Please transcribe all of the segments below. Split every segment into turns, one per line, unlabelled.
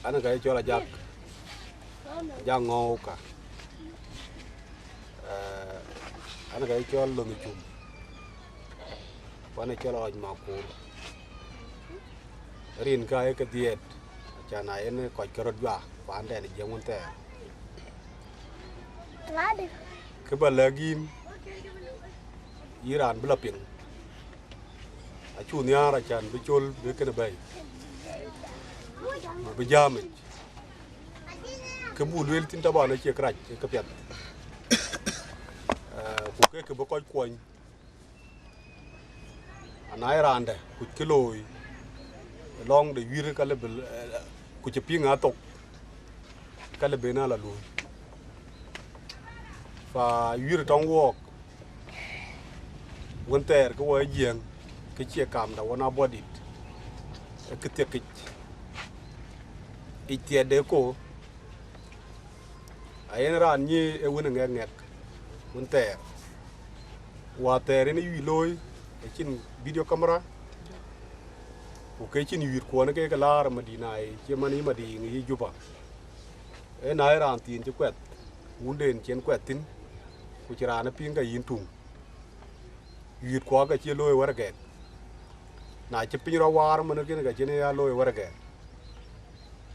Ana cái cho là giang ngô cả ana cái cho lưng chùm và này cho là màu cũ rin cái diet cha này anh coi cái rốt vả và anh đây là giống con tè cái bờ lagi Iran bela ping achunya ra chan bichol be kana bay be jame ke bulwel tin ta bana che krach ke pyat ku ke bo koy koñ anay rande ku kiloi long de wir ka le ku che pinga tok ka le bena la lu fa wir tong wok won ter ko wa gieng cái chia cảm da wona body cái tiệc cái ít để cô ai ran như e wona ngek ngek won ter wa ter ni wi loy cái chin video camera ko cái chin wi ko na cái lar madina ai che mani madi ngi juba e na ran tin che kwet wun den chen kwet tin ku chira na pin ga yin tung wi ko ga che loy war ge na che pin ra war man ke ga che ne ya loy war ge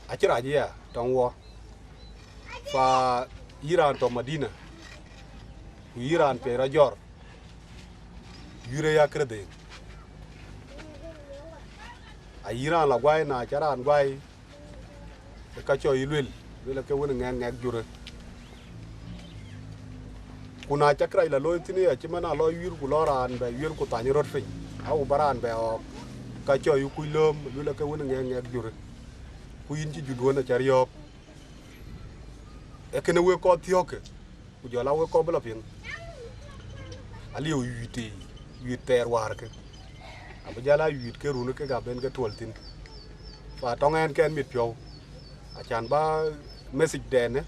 a chira ji ya tong wo fa Iran to Madina ku Iran pe ra jor yure ya krede a Iran la gwai na charan gwai ka cho yilwel le ke wona ngeng ngek jure kuna chakra ila loy tini a chimana loy wir ku loran be wir ku tani rot fin au baran be o ka cho yu ku lom le ke wona ngeng ngek jure ku yin ci judo na chariok e kene we ko tioke ku jola we ko bla pin ali o yiti yiter war ke abjala yit ke runu ke ga ben ke toltin fa tongen ken mit pyo a chan ba message den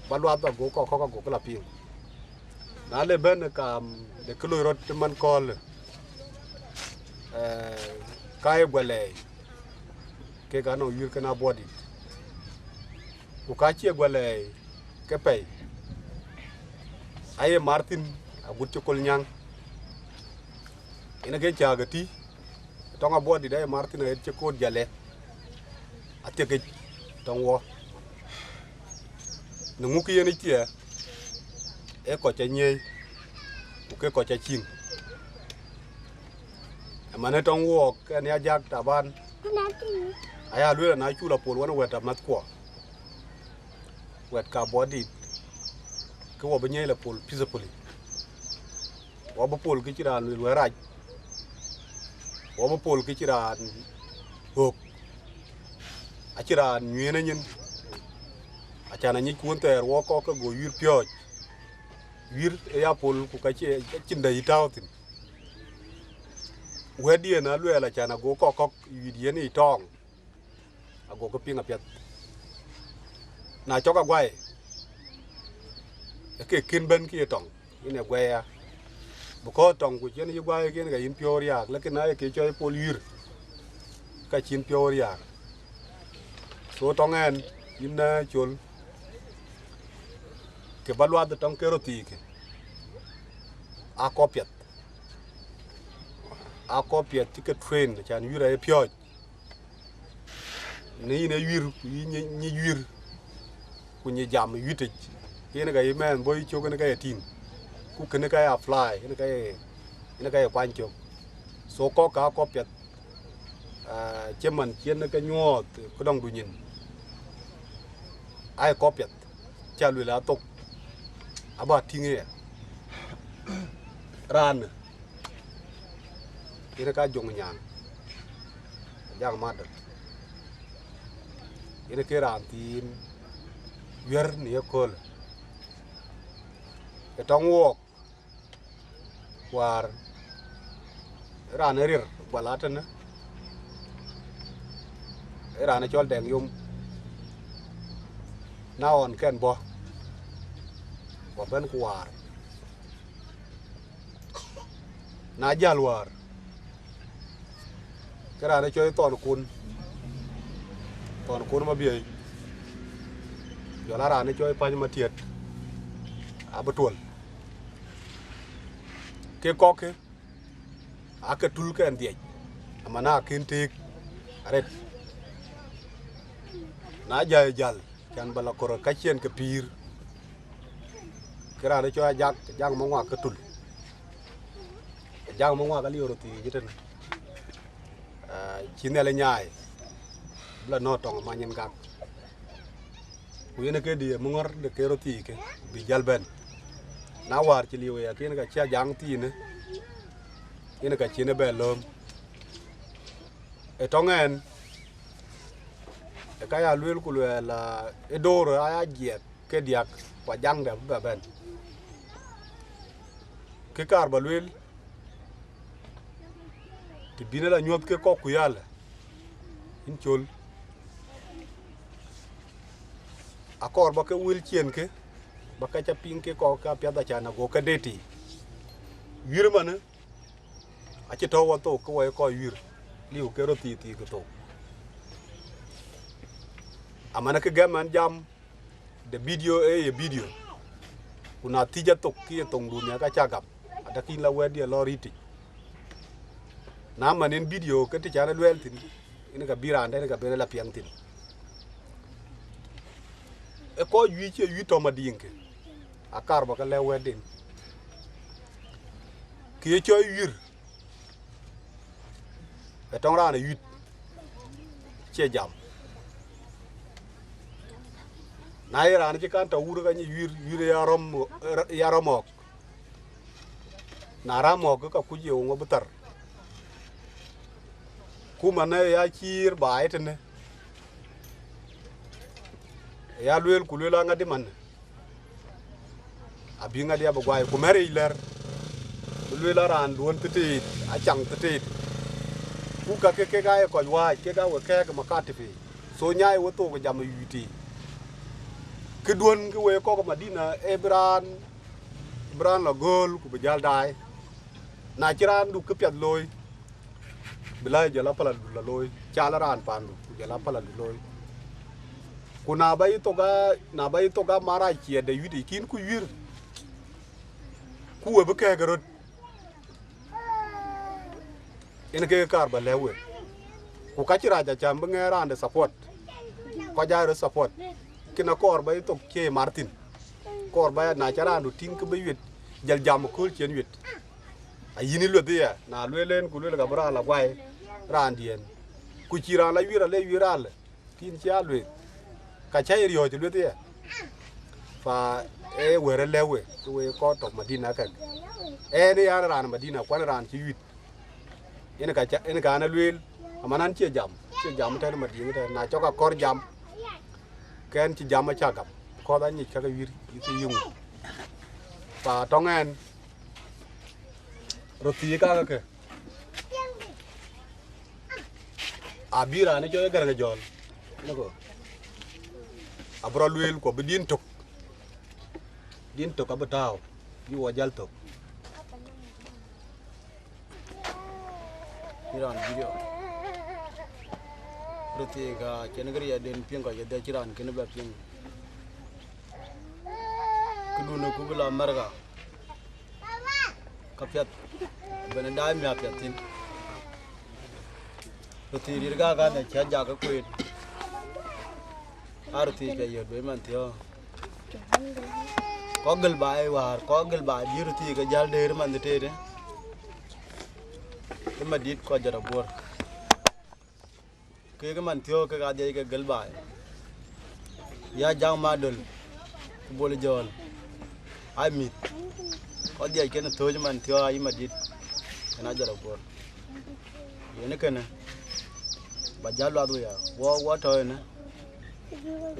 ba lwa ba go ko go bla pin na le ben ka de kilo rot man kol kai gwele ke ga no yir kana body ku ka che gwele ke pay aye Martin agut chokol nyang ina ke chagati tonga body dai Martin e cheko jale ateke tongwo nungu ki yeni tie e ko cha nyei ku ke ko cha chin amane tongwo ke ne ajak taban aya lwe na chula pol wana weta mat ko wet ka body ko wo benye la pol peacefully wo bo pol ki chira lwe raj wo bo pol ki chira hok a chira nyene nyin a chana nyi kun ter wo ko go yir pyoj yir e ya pol ku ka che chinda itautin wedi na lwe la chana go ko yidie ni tong ago ko pinga pet na choka gwai ke kin ben ki tong ine gwaya buko tong ku chen yi gwai ken ga in pior yak lekin na ke choy pol yir ka chin pior yak so tongen in na chul ke balwa de tong keroti ke a kopiet ke train chan yira e pyoj ni ne yir ni yir ku ni jam yitich ken ga men boy chogen ga tin ku kene ka ya fly ene ka ya kwancho so ko ka ko pet cheman chien ka nyot ko dong du nyin ai ko pet cha lu la tok aba tinge ran ene ka jong nyang jang ma da ene ke ran tin yer ni ko ke tong wok war ran rir balatana ran chol deng yum na on ken bo ben war na jalwar cái này chơi toàn cún mà bìa giờ lá này chơi pa mà thiệt bớt tuần cái có cái cái tul cái anh thiệt mà na kiến thiệt đấy na dài dài chẳng bao là có cái chuyện cái pir cái này chơi giang mong hoa cái tul giang mong hoa cái liều rồi thì cái này chỉ này là nhảy là nó trồng mà nhân gạc cái cái gì mong được cái roti cái bị dal ben na war chỉ liều cái này cái chia giang tí nữa cái này cái chia nó bền lơm ở trong anh cái aluel của là edo rồi ai giết cái diak và giang đẹp và ben cái car baluel thì bina là nhốt cái co kuyal in chul akor ba cái wil chien cái ba cái chaping cái co ka pya da chana go ka deti wir man a chi to wa to ko wa ko wir liu cái roti ti ko to amana cái gaman jam the video video kuna tija to ki tong dunya ka chagap ada kin la we dia loriti na manin video cái chana duel tin ini ka biranda ini ka bena la piang tin e ko yu che yu to madinke akar ba ka le wedin ki cho yur e tong rana yu che jam na ira ni kan ta uru ka ni yur yaromok na ramok ka kuje ngo butar kumana ya chir bai tene ya luel kulela ngadi man abinga dia bagwai kumere iler luela ran duon tete a chang tete ku ka ke ga ko wa ke ga wa ke ma ka tifi so nyai wo to ko jam yuti ke duon ke we ko madina ebran la gol ku bejal dai na chiran du ke pyat loy bilai jala pala la loy chala ran pandu jala pala loy kuna bai to ga mara chi de yudi kin ku yir ku we be ke garot en ke kar ba lewe ku ka chira ja cham be ran de support ko ja ro support kina kor bai to ke martin kor ba na chara du tin ke be yit jal jam ko chen yit ayini lo dia na lelen ku le ga bra la gwai ran dien ku chira la yira le yira le tin cha lwe ka chai rio ti lwe dia fa e were lewe we ko to madina ka e ni ya ran madina kwan ran chi yit ene ka na lwe amanan che jam ta madina ta na cho ka kor jam ken chi jam cha gam ko da ni ka ga yir ti yung fa tongen roti ka ke abira ne cho gar nga jol nako abro luel ko bidin tok abataw yu wajal tok iran video roti ga chenagri ya den piang ga ya chiran ken ba piang kudu ku bela marga kapiat benenda mi apiatin roti dirga ga ne cha ja ka kuin arti ke yo be man tio
Kogel bai war kogel bai beauty ka jal de man de te ma dit ko jara bor ke man thio ka ga de ka gel bai ya jang ma dol bol jol ai mit ko de ke na to man thio ai ma dit kana jara bor yene kana ba jalo adu ya wo to ne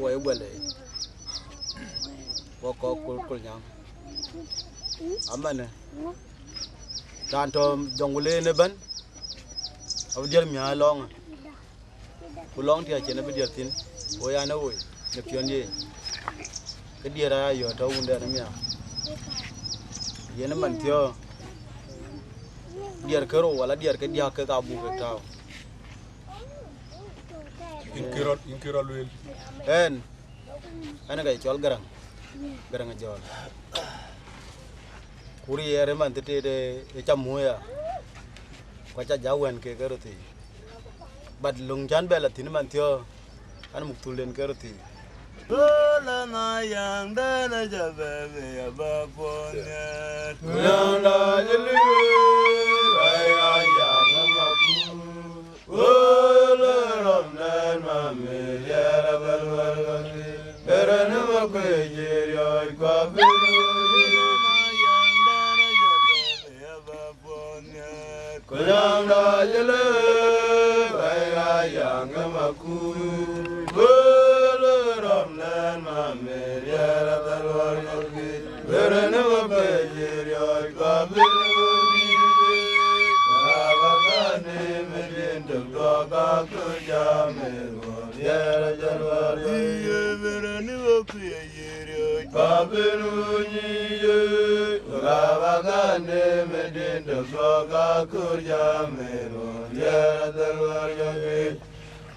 wo e bole wo ko kul nyang amane tanto jongule ne ban aw dier mi ha long ku long ti a chene be dier tin o ya na wo ne pion ye ke dier a yo to unde na mi a yene man tio dier kero wala dier ke dia ke ka bu ke taw
in kiro lwel
en ana ga chol garang jol kuri yere man te de e chamuya ko cha jawen ke garoti bad lung chan bela tin man tio an muktulen garoti
la na yang da na jabe ya ba ponya
yang da jeli ay ay ya ma ku la ram na ma me ya la bal bal beran ma ko jer ya ko be yang da jeli ay ay ya ma ku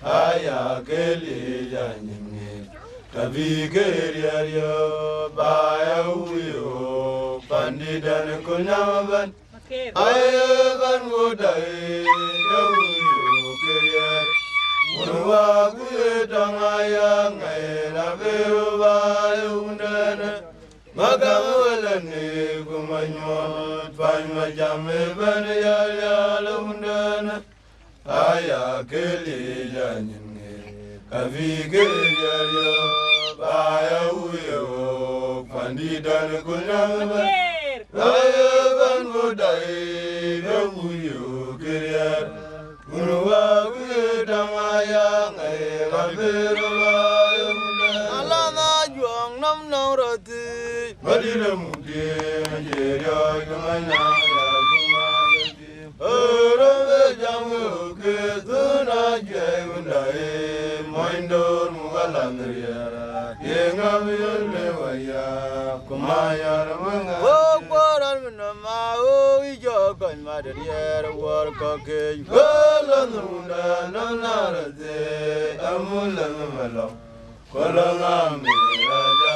Aya keli janyin tabi keriyo baya uyo pandidan kunyaban aya kan mudai uyo keriyo munwa kuyetangaya ngaira beru baya undana magamwalani kumanyot panma jame ban yala undana aya keli janyin Kavigeria baya uyo pandidan kunyaban aya ban mudai uyo keriyo munwa kuyetangaya ngaira beru baya undana alana juang nam naurati madina mudi jeria kumanya ya kumanya ora jamu ke tuna jewundai moindor mugalandriya yenga yele waya kumaya ramanga o koran nama o ijo kan madariya war ka ke galandunda nanarade amulan malo kolanga me raja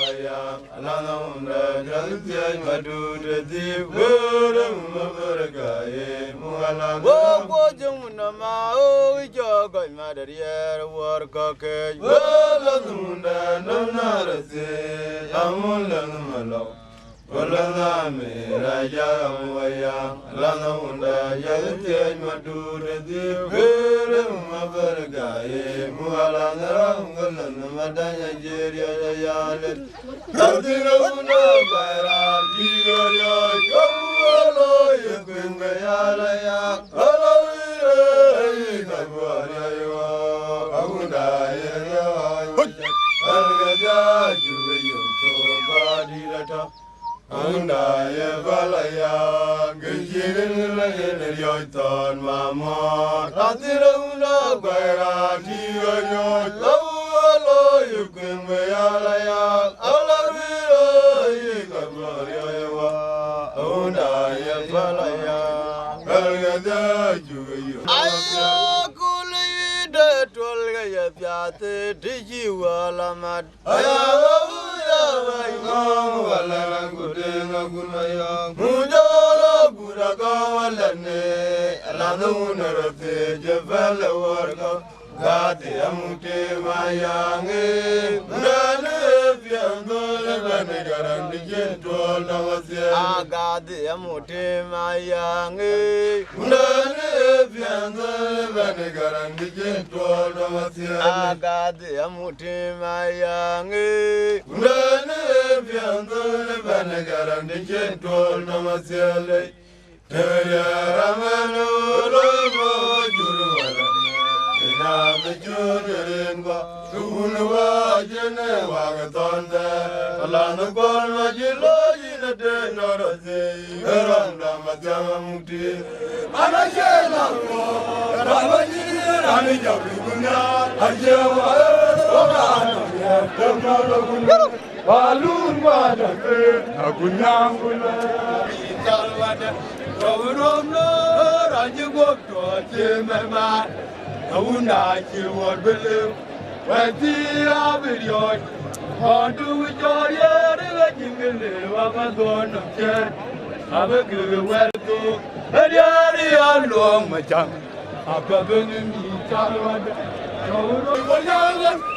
waya alanunda jaltiya madude di gurum mabargaye muala wo jumnama o ijo kan madariya war ka ke galandunda nanarade amulan malo kolanga me raja waya alanunda jaltiya madude di gurum mabargaye muala ngalan madanya jeria yale tadira una bara diya kawalo yekunga yala ya alawire kabara yo agunda ya algaja juyo to badirata agunda ya balaya gejirin la yo ton mama tadira una bara diya kawalo yekunga yala ya alawire kabara yo agunda ya balaya algaja juyo ayo kuli de tolga ya pyate diji wala mat ayawa ya ngam wala ngudenga gunaya mujala guraga wala ne alanu narate jabal warga gati amute mayange nane
fiangole bane garandi jentol namasye
agade amote mayange
Undane fiangole bane garandi jentol namasye
agade amote mayange
Undane fiangole bane garandi jentol namasye Teya ramanu lomo jurwala Ina mejurengwa Unwa jene wagatonda Alana kolma jilo jina de noroze Eronda matama mukti Anashela mo Ramajini rani jabri gunya Ajewa Wakana ya Temnalo gunya Walun wadafe Akunyangula Italwada Kawuromno Ranjigopto Chimema Kawuna Chiwad Bilim Wati Abiryoy Hondu Joya Riga Jingile Wakagon of Chen Abagu Welko Adiari Along Macham Abagun Talwada Kawuromno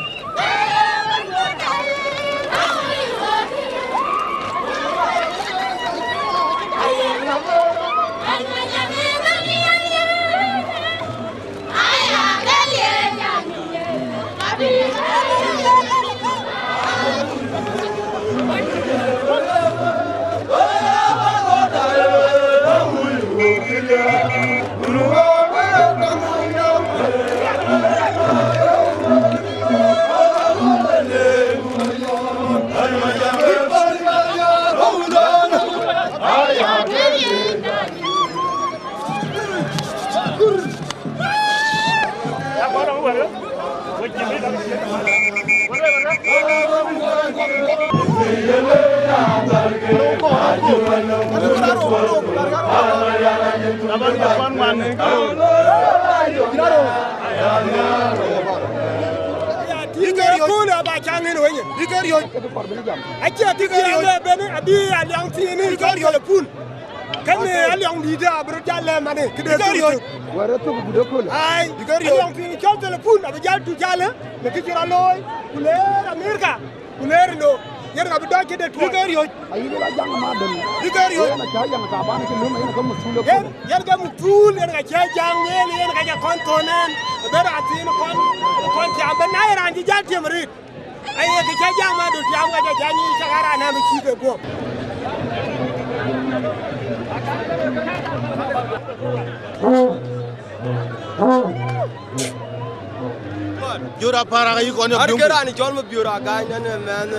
Jura para yi ko ne dum Arkera ni jolma biura ga nan man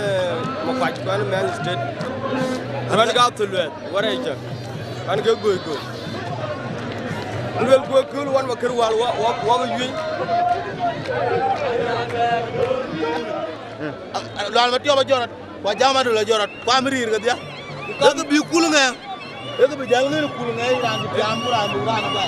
mo kwaj ko man state ran ga tulwe wara ija an ga goy go ndel go kul wan ma kër wal wa yu lan ma tiyo ba jorat wa jama do la jorat ko am rir ga dia ko bi kul nga e ko bi jang ne kul nga ran bi am ran ba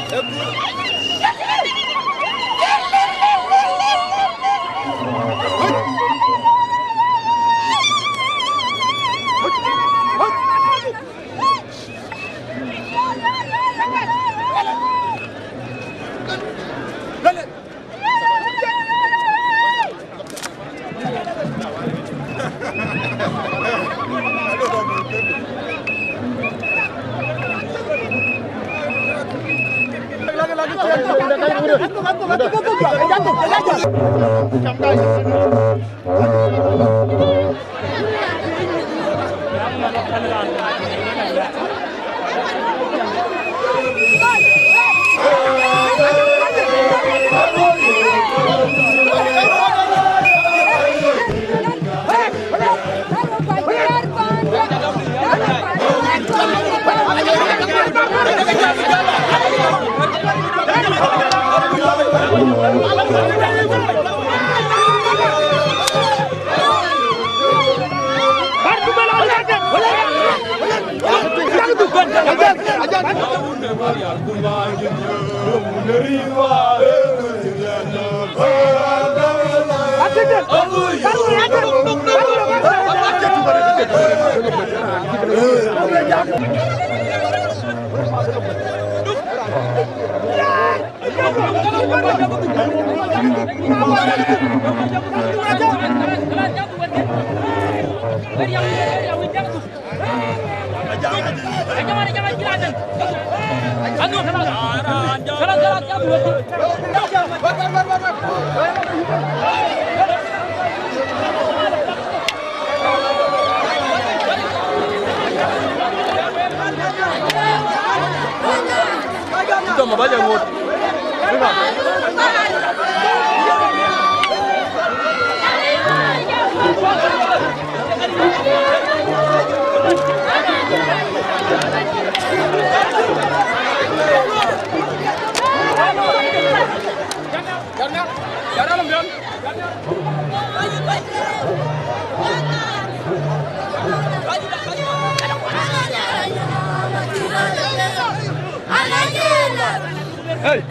Toma, vaya amor. Hey!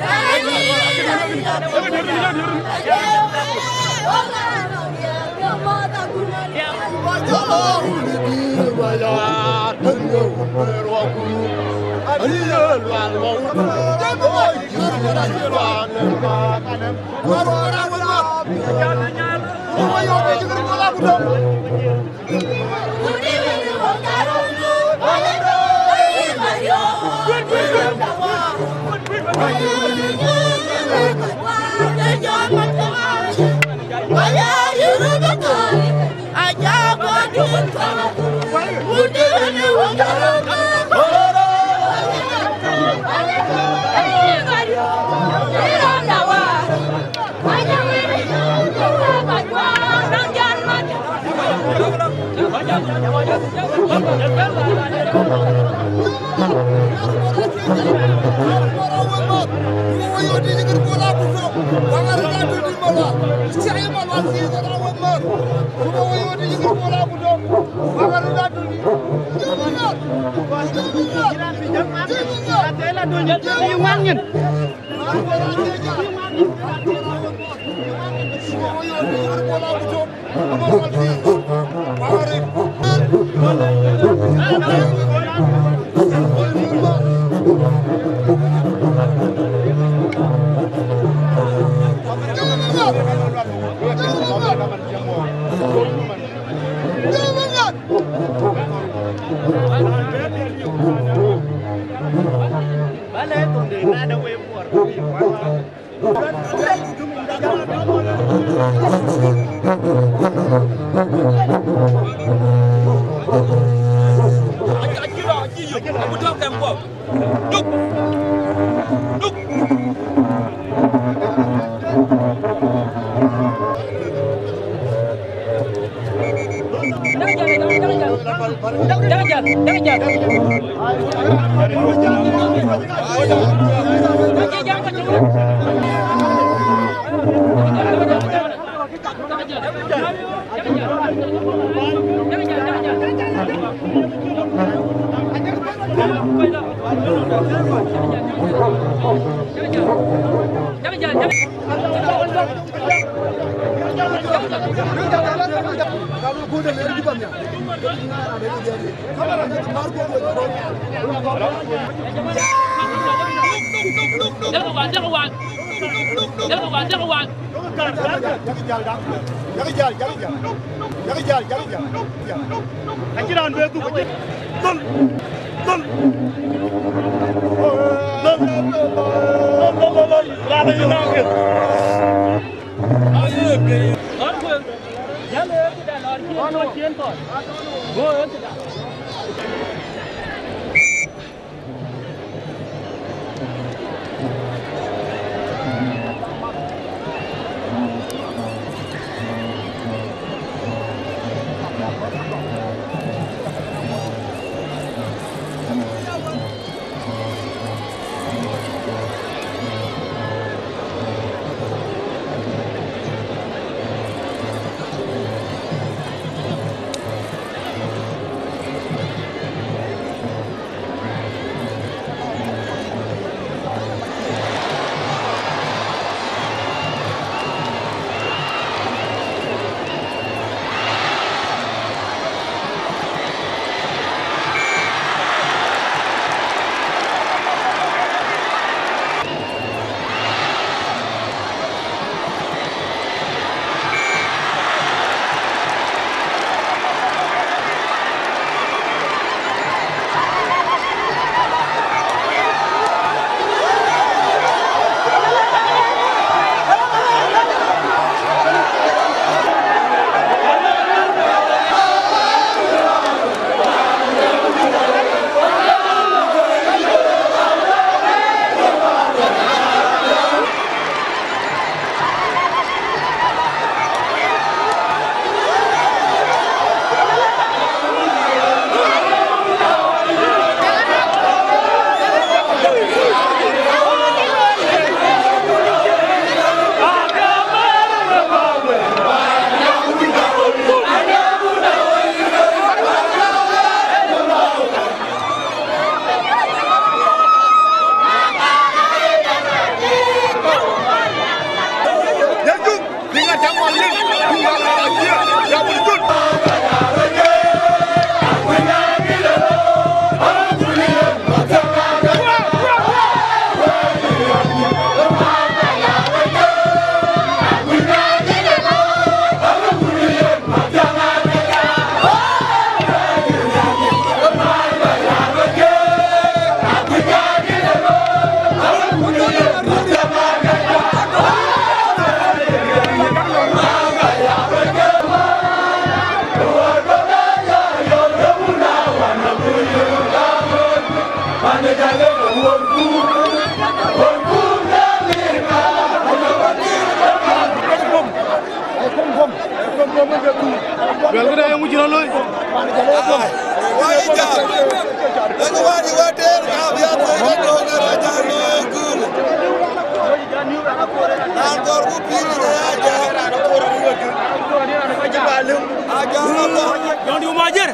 Yang diumajer,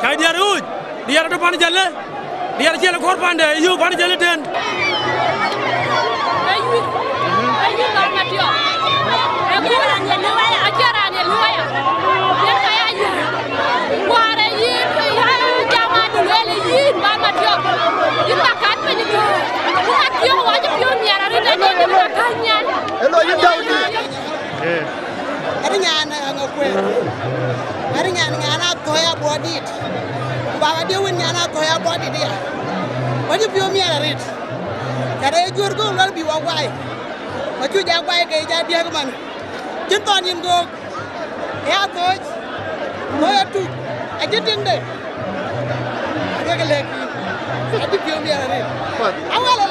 cai dia ruj, dia ada depan jalan, dia ada jalan korban deh, you pan jalan den.
Ayu lama dia, aku orang yang luaya, ajaran yang luaya, dia saya ayu, wara yin, zaman dulu yin, lama dia, yin makan penyuh, bukan dia wajib dia niara rida dia makannya.
Hello, you down
Ari nyana ngakwe. Ari nyana toya body. Baba de win nyana toya body dia. Wadi pio mi ara rit. Kare jur go ngal bi wa wai. Ma ju ja wai ke ja dia ko man. Jin ton yin go. Ya toj. Toya tu. Ajitin de. Ga leki. Wadi pio mi ara rit. Awala.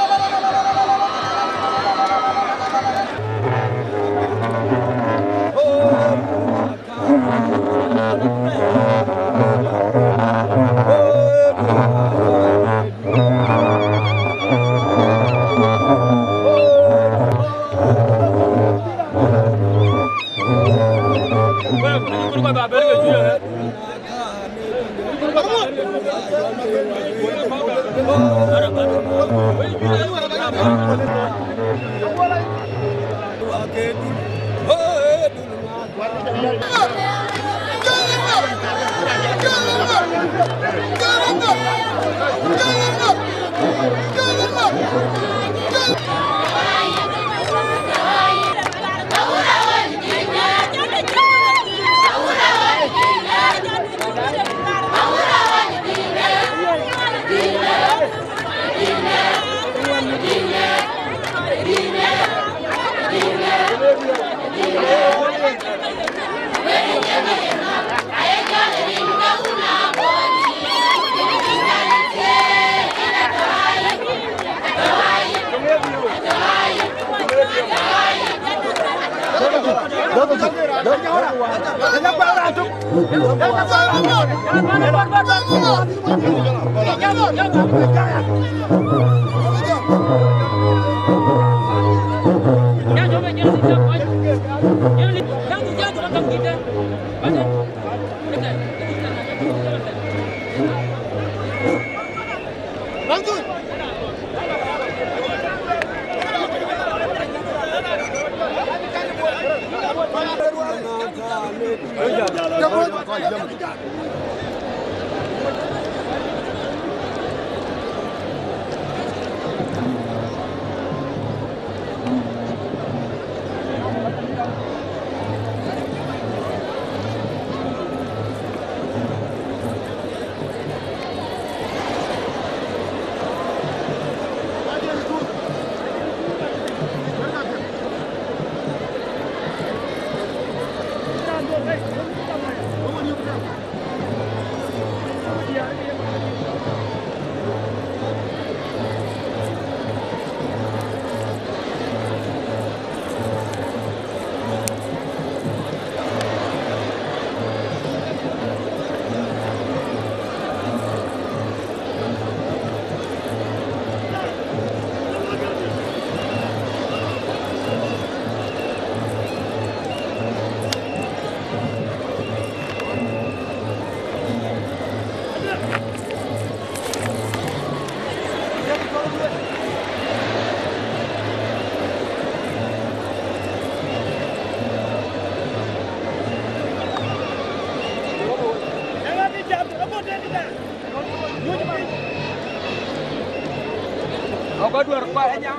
Có đuổi qua nhau.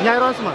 Nyai Rosma.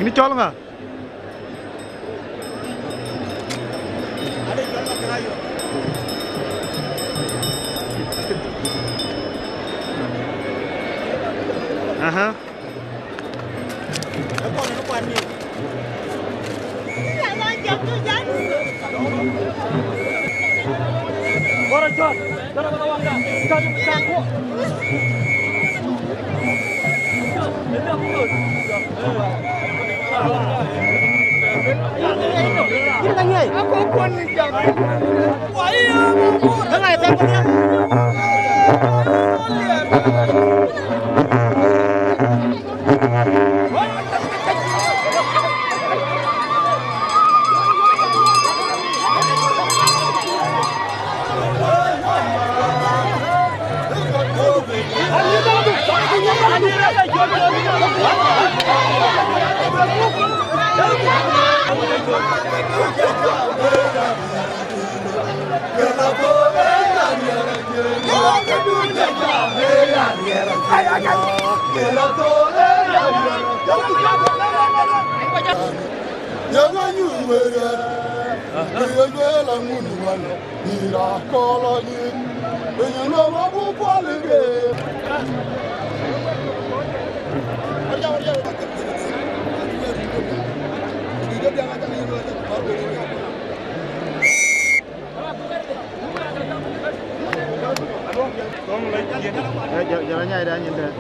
Ini col nggak?
Ada col kerayu.
Aha.
Apa ni?
Orang col, jangan bawa anda. Kami sanggup.
Aku pun ni jangan. Wah,
Dengar saya punya.
Jalannya ada angin deh.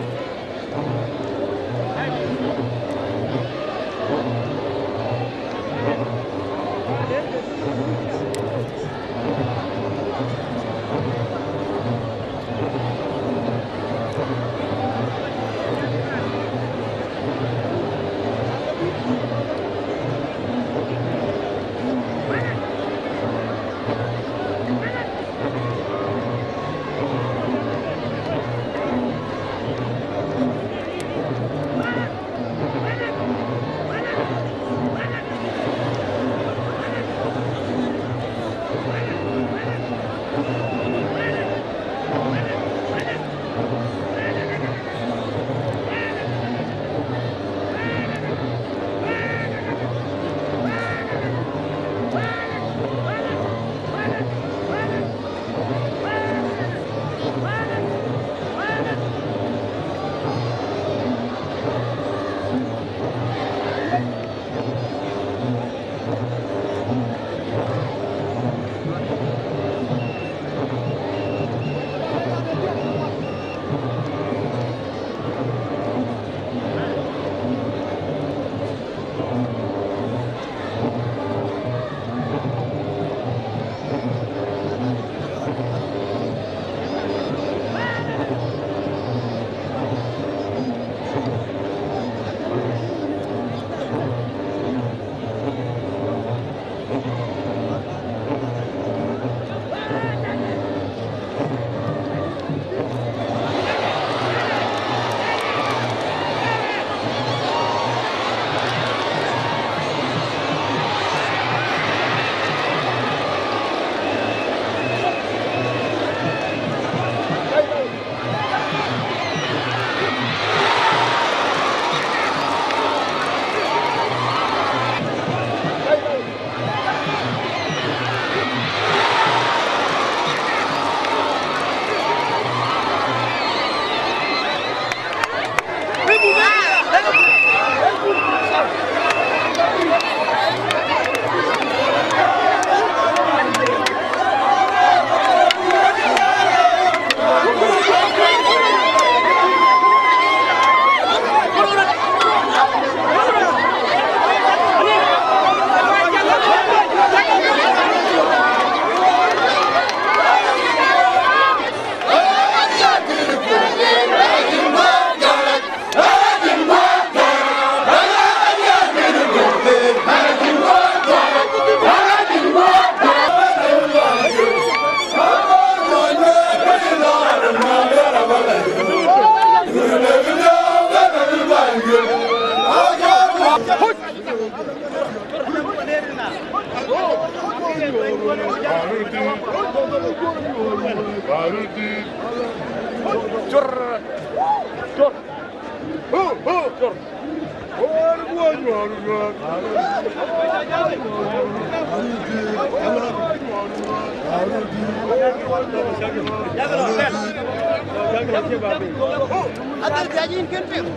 Adal jajin kenping.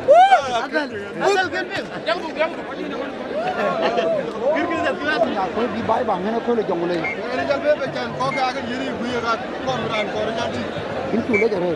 Adal kenping.
ko di bay bang ne ko le jongule
Ini jalbe becan kau ke akan jadi gue kat koran koran jadi.
in tu le jare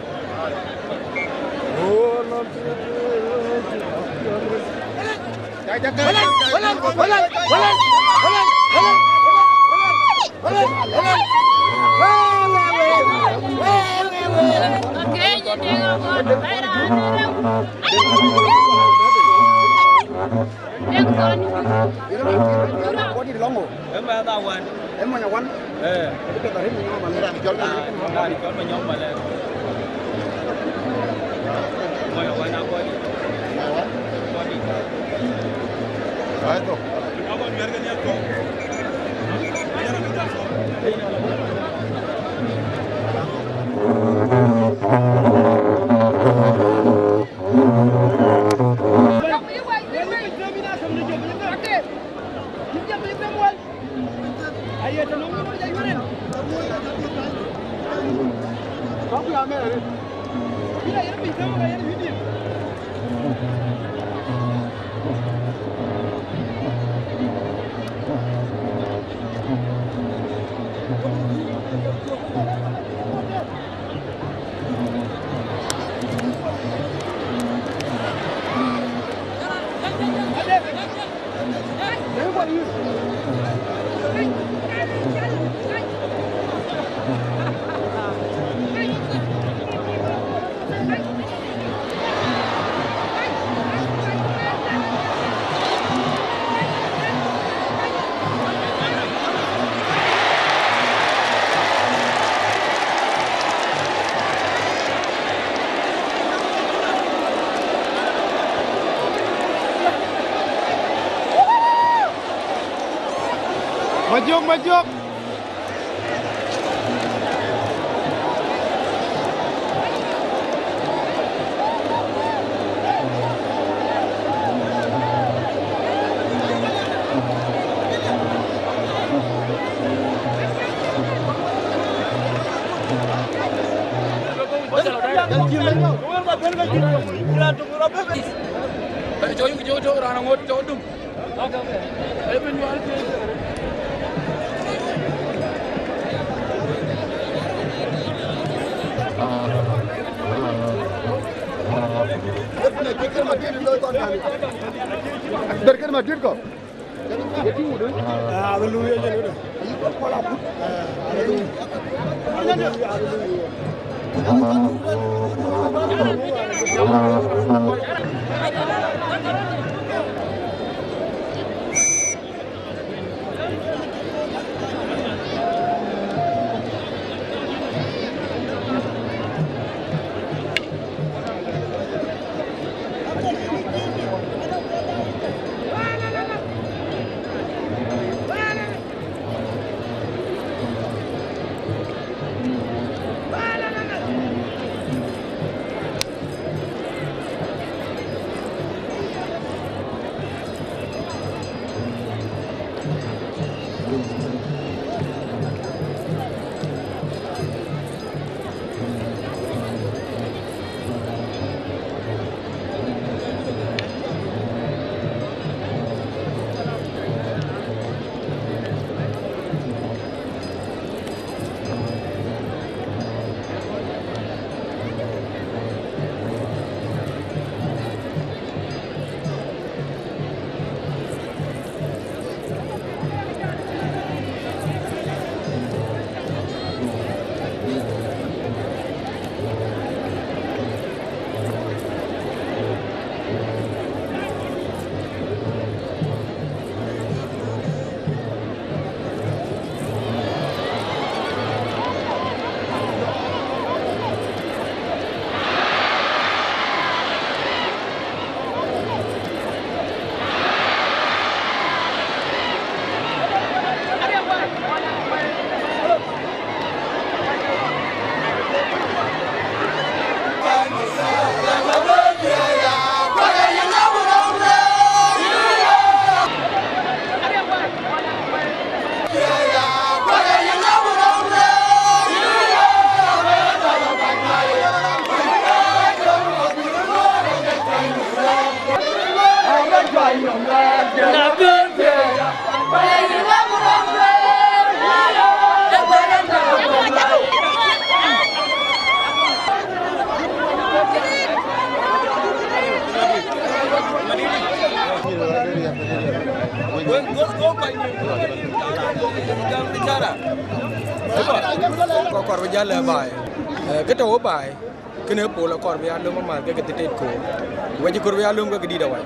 ko di longo
em ba tao quên
em mà nhà quan cái tờ hết mình mà ra đi cho
ra đi cho mà nhóm mà lên quay quay nào quay đi
Baik tu.
Majuk. Berkan Madrid kok. Jadi udah.
Haleluya je ni.
Ayo pola put.
cara ko kor jalla bay ke to bay kene po la kor bi ando ma ke te ko waji kor bi ando ko di da way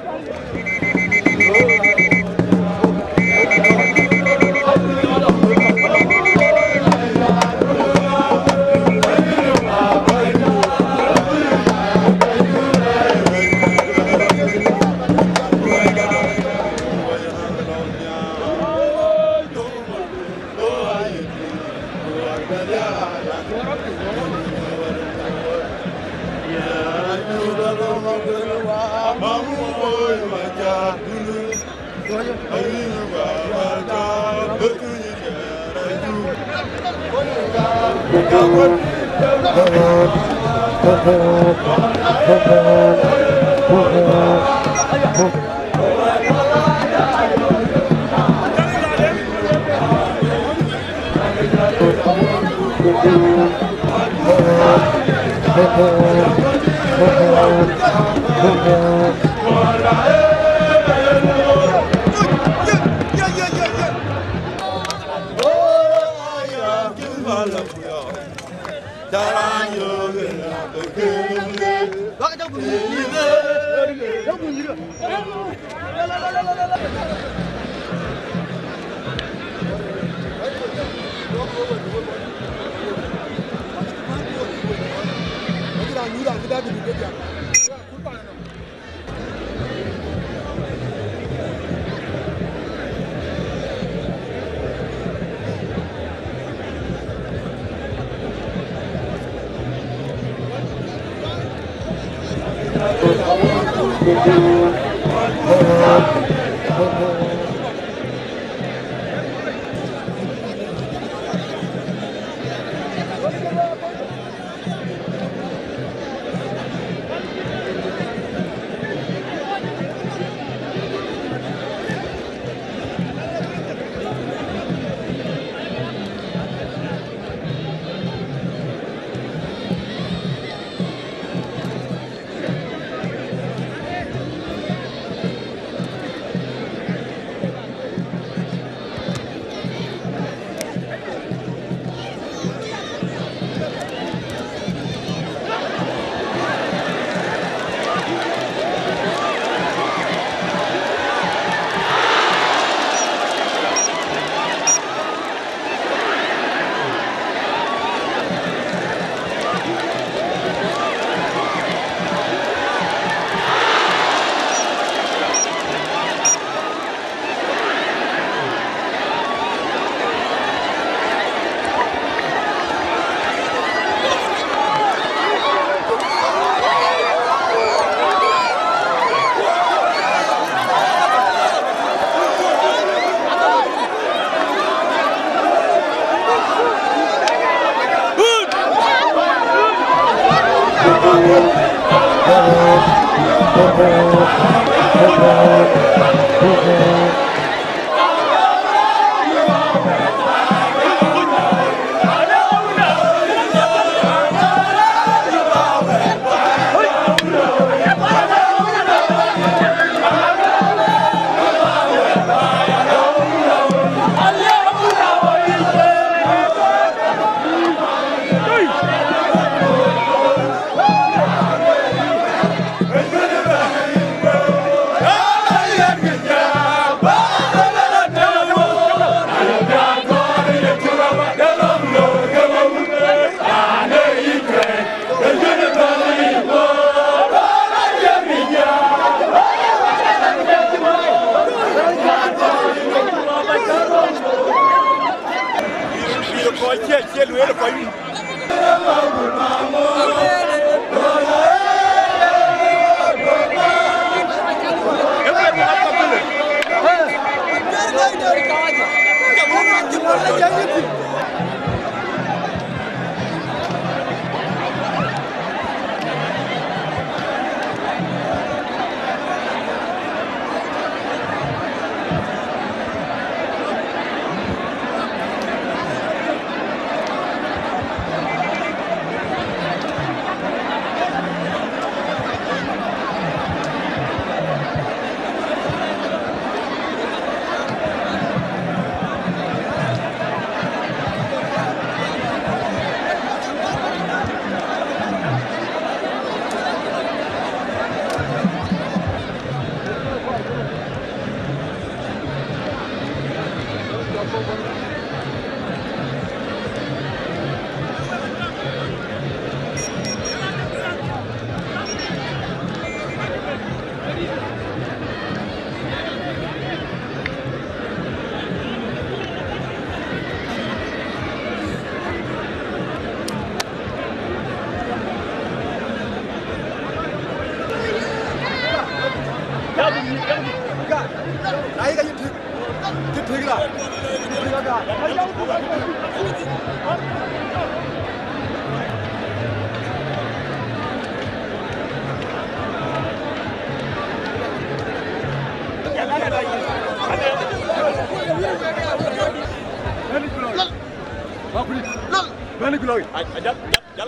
Bani Glory.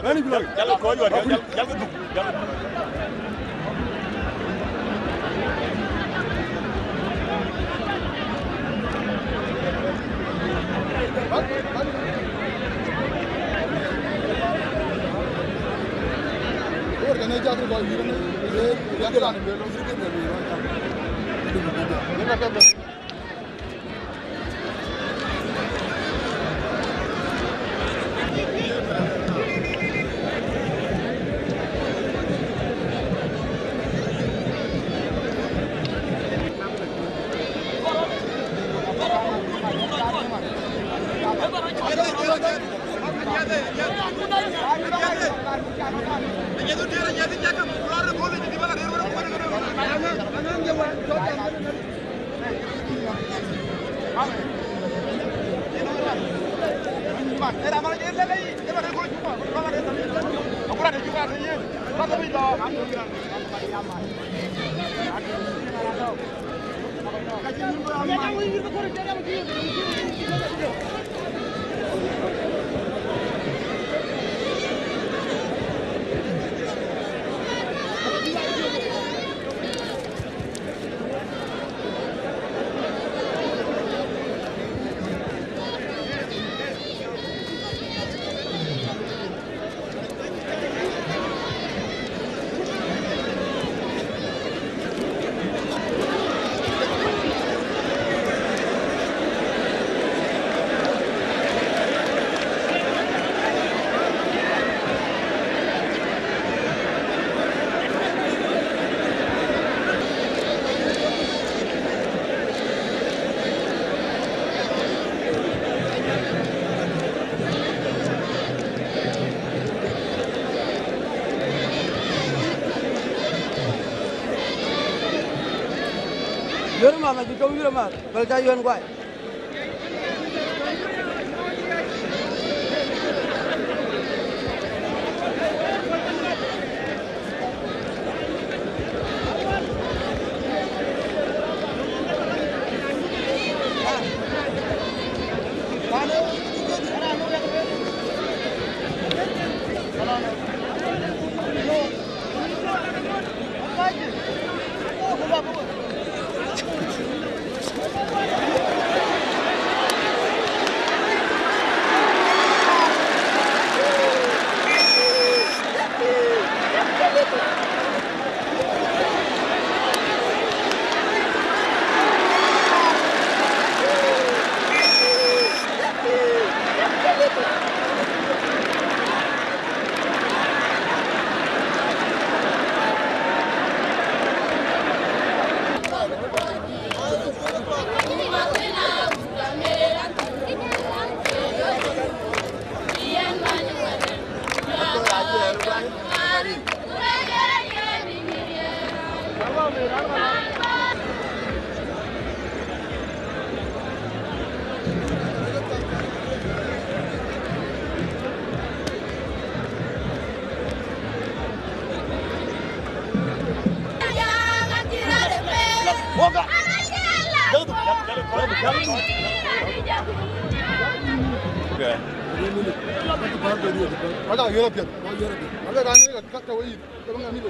Bani Glory.
Jalla ko yo jalla dug jalla.
Organe jagre boy yirane ye yagran belo sirke belo yirane.
Yun mà mình câu yun mà, bây giờ yun quay.
Ada European. Ada rani kat kawai. Kau ngani tu.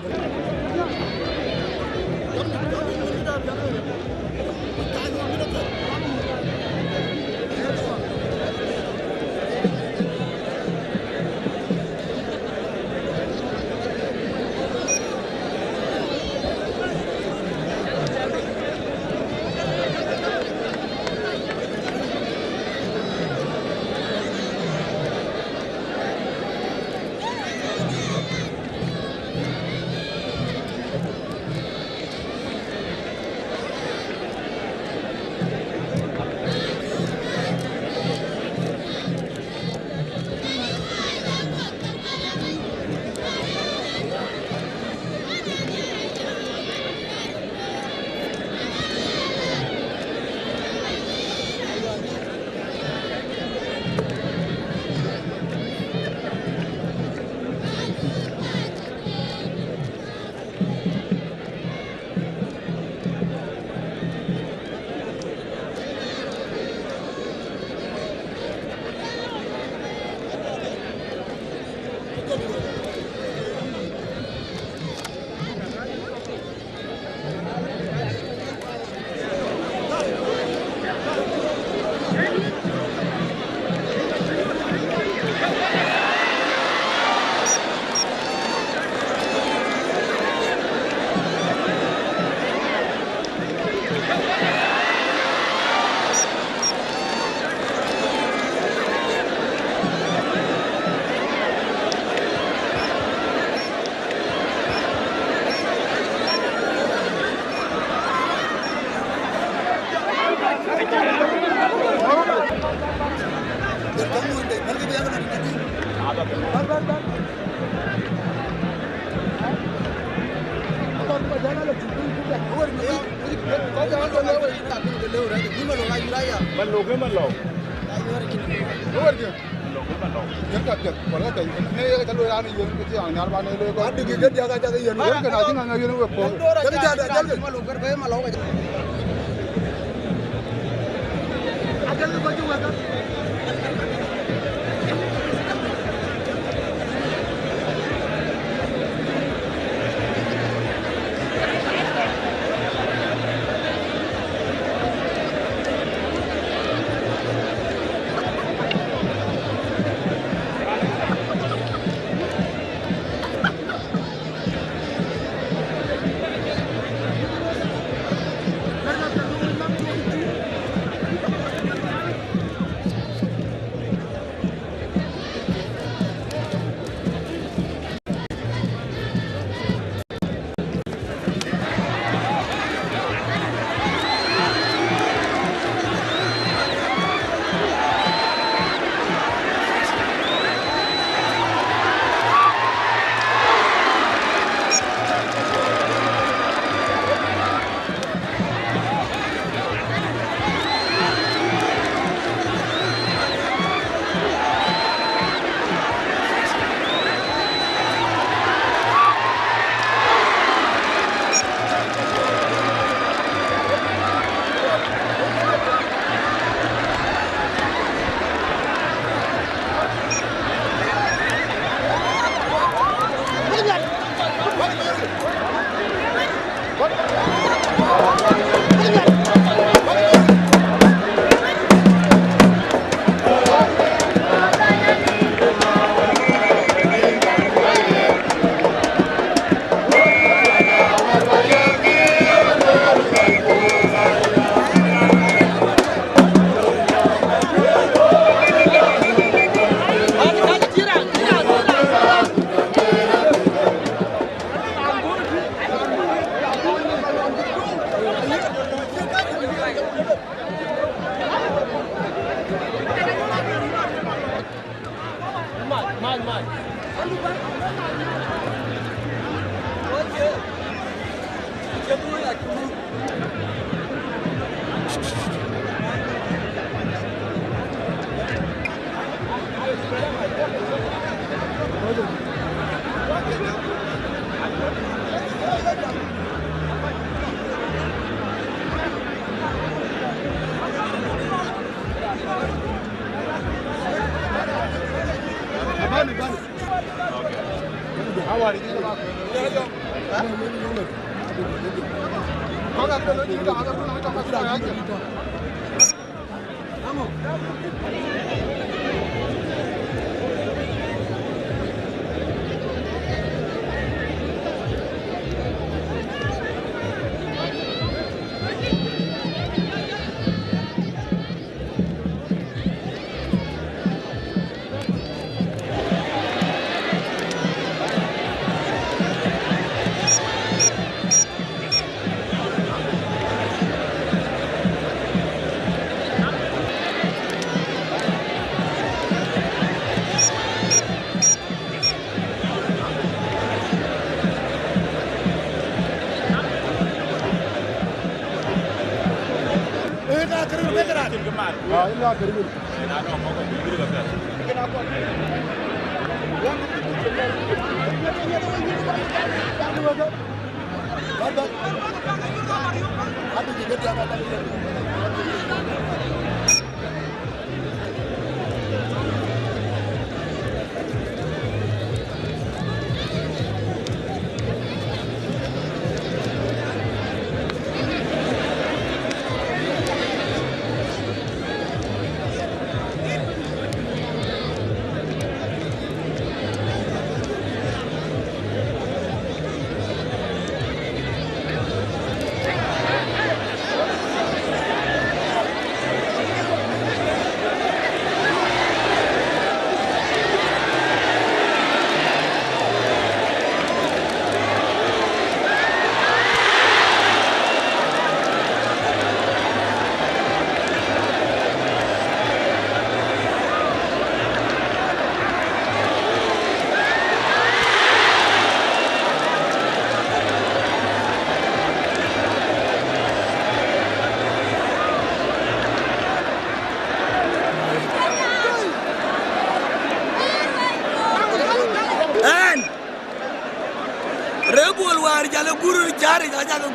war jale guru jari aja ke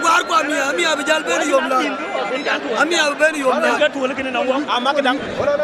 gwar ko ami abi jal ben yom la ami abi ben yom la
ga to leke na wa
amak dang wala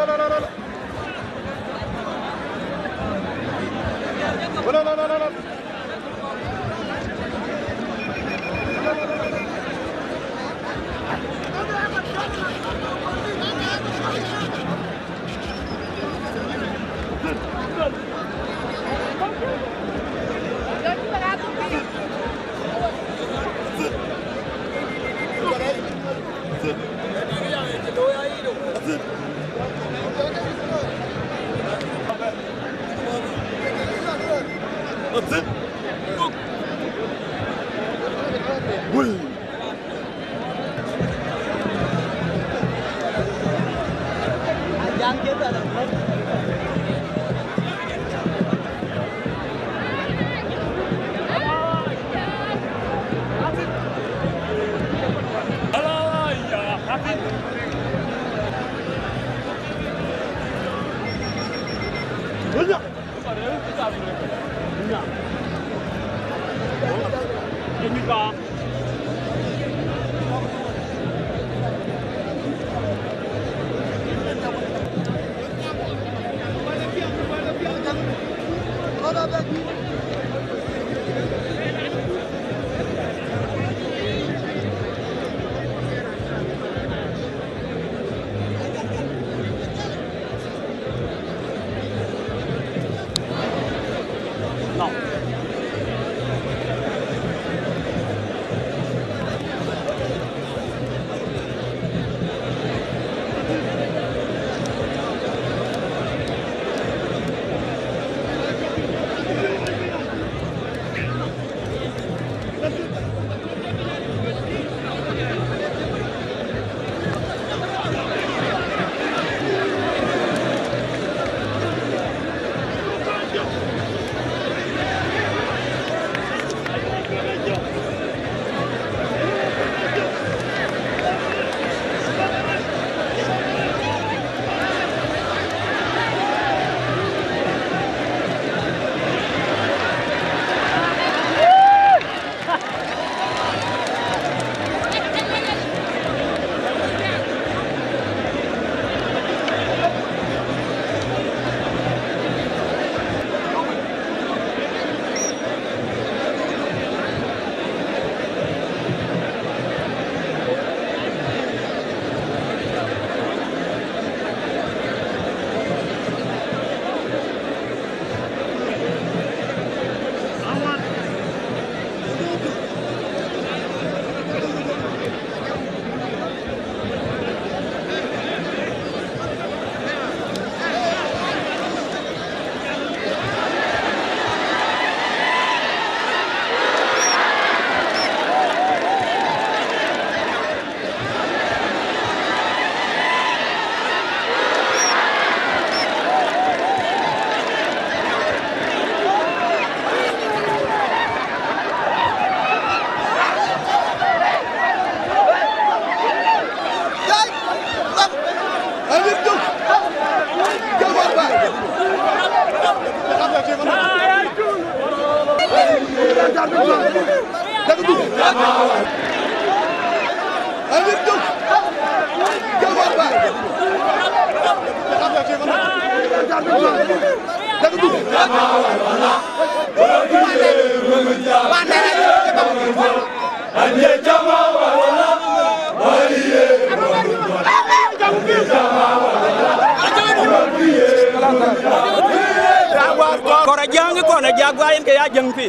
Kora jang ko na jagwayen ke ya jang pi.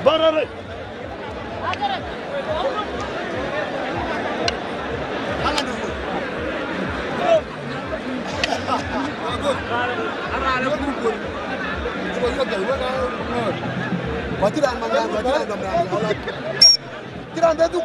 Barare.
Watiran mangan, watiran gamran. Tiran deduk.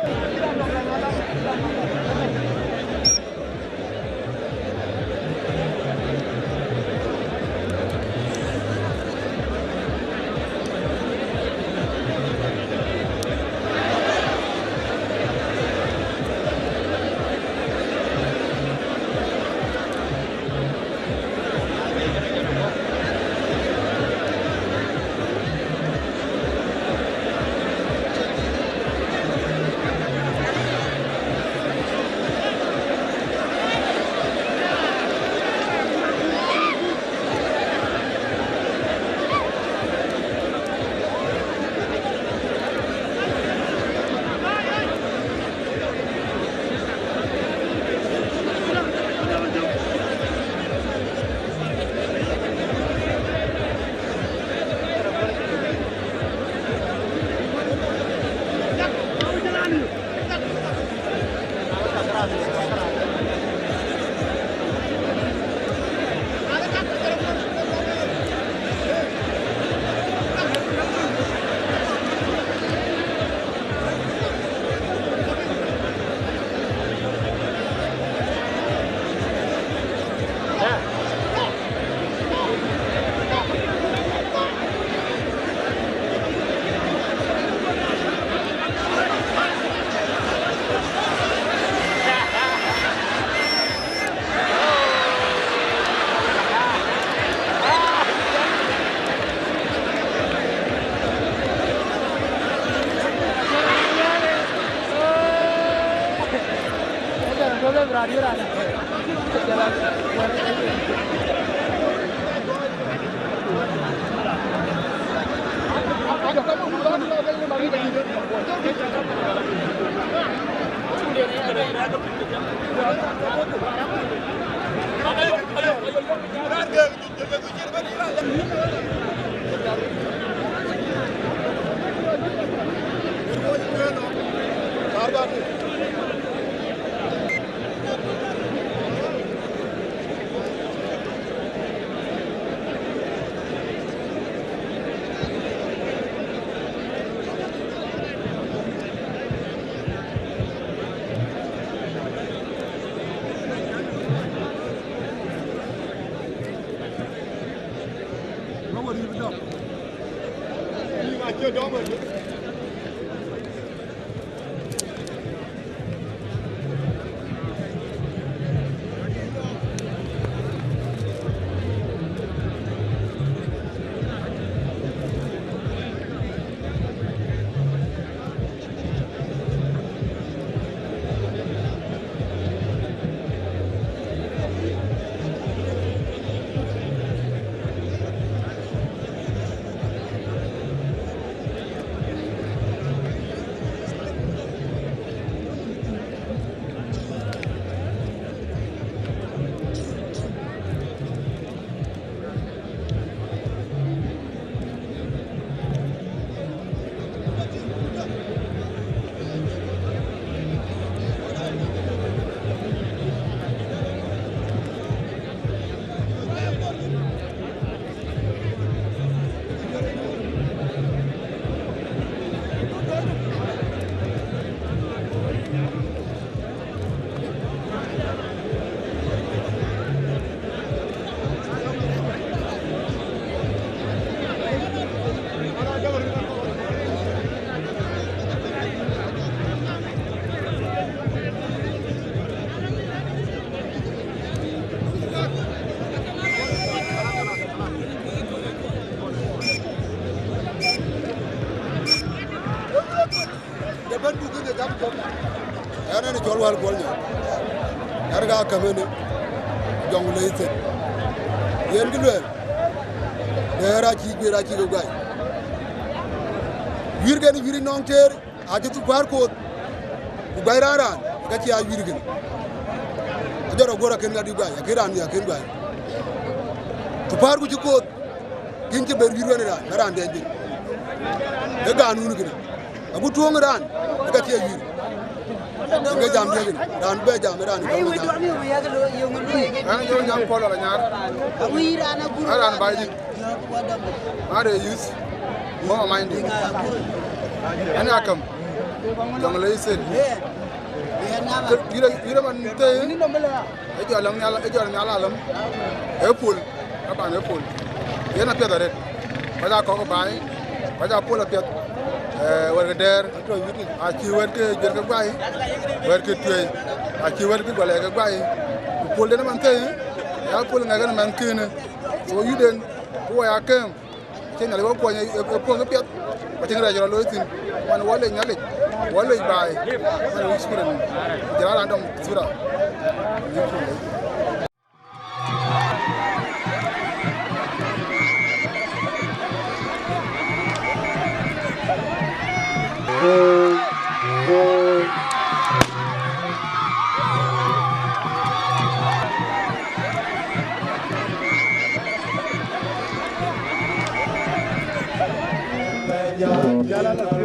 Ana ni jolwal bolnya yarga kamene jongule ite yen gilwel dera ci go gay wirgen wiri non ter aje tu par ko bu bayraran ga ci a wirgen joro gora ken ngadi gay akiran ya ken gay tu par ku ci ko ginje ber wirwene da naran de bi e ga nunu gina agu tuong ran ga ci a wir nga jam degin dan be jam ran ko nga an yo nyam ko la nyar aran bay di are use mo mind ana kam dam lay sen gira man te e jolam nyala lam e pul aba ne pul yena pedare bada ko bay bada pul pet warga der a ci warga jer ga bay warga tuy a ci warga gole ga bay pol dena man tay ya pol nga ga man kene so yuden ko ya kem ci na le ko nya ko ga pet ba ci ra jara lo tin man wala nyale wala bay man wi sikuren jara ndam sura
Jalan